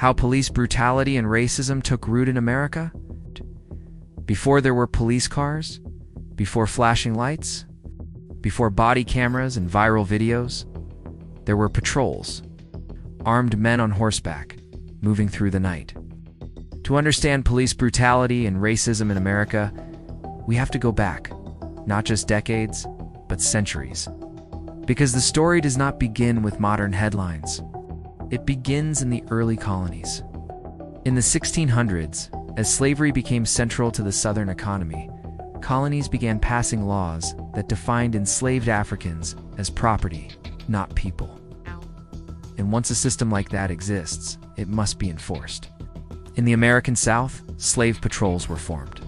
How police brutality and racism took root in America? Before there were police cars, before flashing lights, before body cameras and viral videos, there were patrols, armed men on horseback, moving through the night. To understand police brutality and racism in America, we have to go back, not just decades, but centuries. Because the story does not begin with modern headlines. It begins in the early colonies. In the 1600s, as slavery became central to the Southern economy, colonies began passing laws that defined enslaved Africans as property, not people. And once a system like that exists, it must be enforced. In the American South, slave patrols were formed.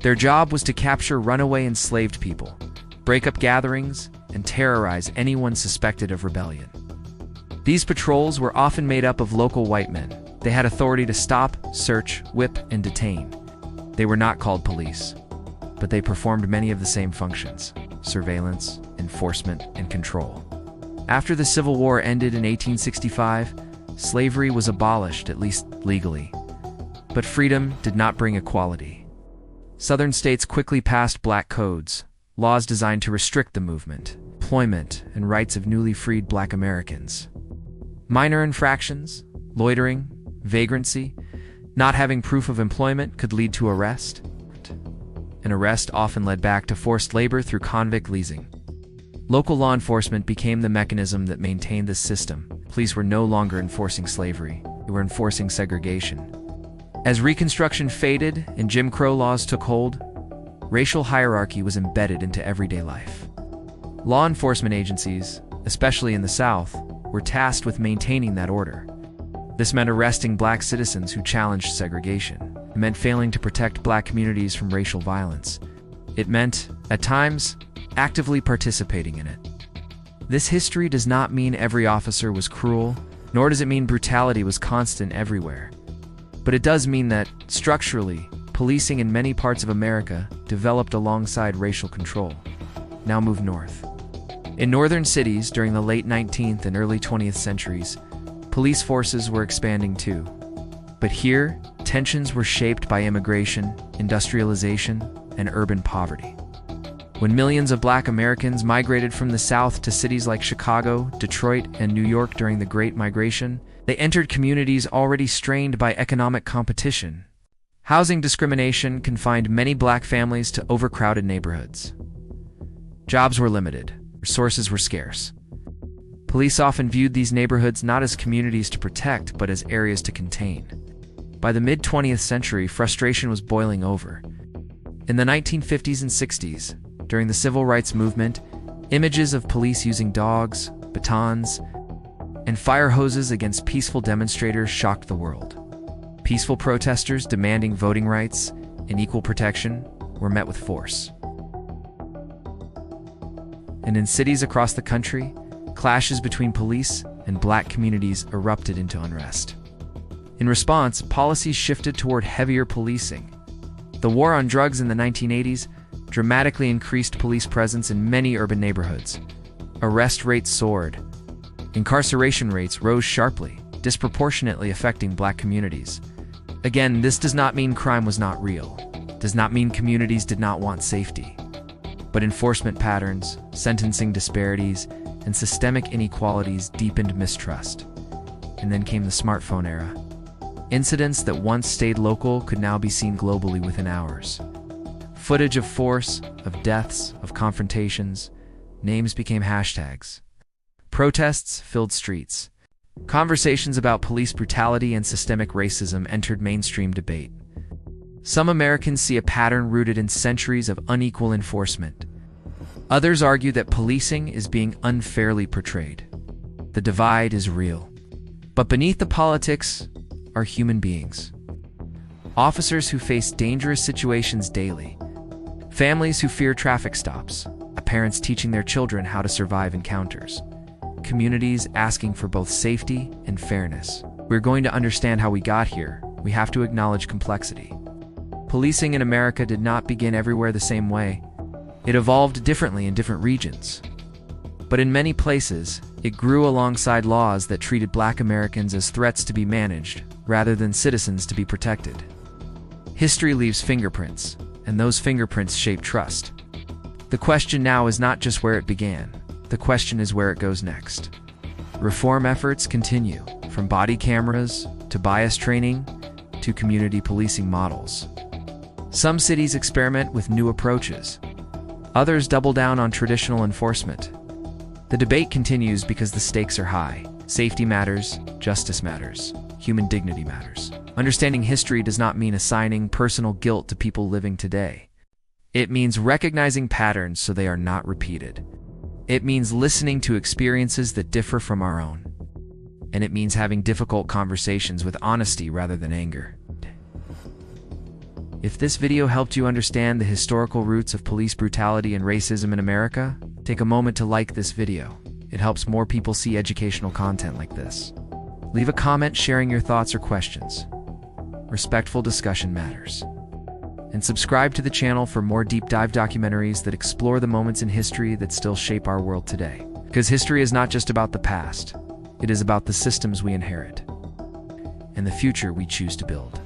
Their job was to capture runaway enslaved people, break up gatherings, and terrorize anyone suspected of rebellion. These patrols were often made up of local white men. They had authority to stop, search, whip, and detain. They were not called police, but they performed many of the same functions: surveillance, enforcement, and control. After the Civil War ended in 1865, slavery was abolished, at least legally. But freedom did not bring equality. Southern states quickly passed black codes, laws designed to restrict the movement, employment, and rights of newly freed Black Americans. Minor infractions, loitering, vagrancy, not having proof of employment could lead to arrest. An arrest often led back to forced labor through convict leasing. Local law enforcement became the mechanism that maintained this system. Police were no longer enforcing slavery, they were enforcing segregation. As Reconstruction faded and Jim Crow laws took hold, racial hierarchy was embedded into everyday life. Law enforcement agencies, especially in the South, were tasked with maintaining that order. This meant arresting Black citizens who challenged segregation. It meant failing to protect Black communities from racial violence. It meant, at times, actively participating in it. This history does not mean every officer was cruel, nor does it mean brutality was constant everywhere. But it does mean that, structurally, policing in many parts of America developed alongside racial control. Now move north. In northern cities during the late 19th and early 20th centuries, police forces were expanding too. But here, tensions were shaped by immigration, industrialization, and urban poverty. When millions of Black Americans migrated from the South to cities like Chicago, Detroit, and New York during the Great Migration, they entered communities already strained by economic competition. Housing discrimination confined many Black families to overcrowded neighborhoods. Jobs were limited, resources were scarce. Police often viewed these neighborhoods not as communities to protect, but as areas to contain. By the mid-20th century, frustration was boiling over. In the 1950s and 60s, during the Civil Rights Movement, images of police using dogs, batons, and fire hoses against peaceful demonstrators shocked the world. Peaceful protesters demanding voting rights and equal protection were met with force. And in cities across the country, clashes between police and Black communities erupted into unrest. In response, policies shifted toward heavier policing. The war on drugs in the 1980s dramatically increased police presence in many urban neighborhoods. Arrest rates soared. Incarceration rates rose sharply, disproportionately affecting Black communities. Again, this does not mean crime was not real. It does not mean communities did not want safety. But enforcement patterns, sentencing disparities, and systemic inequalities deepened mistrust. And then came the smartphone era. Incidents that once stayed local could now be seen globally within hours. Footage of force, of deaths, of confrontations, names became hashtags. Protests filled streets. Conversations about police brutality and systemic racism entered mainstream debate. Some Americans see a pattern rooted in centuries of unequal enforcement. Others argue that policing is being unfairly portrayed. The divide is real. But beneath the politics are human beings. Officers who face dangerous situations daily. Families who fear traffic stops. Parents teaching their children how to survive encounters. Communities asking for both safety and fairness. We're going to understand how we got here. We have to acknowledge complexity. Policing in America did not begin everywhere the same way. It evolved differently in different regions. But in many places, it grew alongside laws that treated Black Americans as threats to be managed, rather than citizens to be protected. History leaves fingerprints, and those fingerprints shape trust. The question now is not just where it began. The question is where it goes next. Reform efforts continue, from body cameras, to bias training, to community policing models. Some cities experiment with new approaches. Others double down on traditional enforcement. The debate continues because the stakes are high. Safety matters, justice matters, human dignity matters. Understanding history does not mean assigning personal guilt to people living today. It means recognizing patterns so they are not repeated. It means listening to experiences that differ from our own. And it means having difficult conversations with honesty rather than anger. If this video helped you understand the historical roots of police brutality and racism in America, take a moment to like this video. It helps more people see educational content like this. Leave a comment sharing your thoughts or questions. Respectful discussion matters. And subscribe to the channel for more deep dive documentaries that explore the moments in history that still shape our world today. Because history is not just about the past, it is about the systems we inherit and the future we choose to build.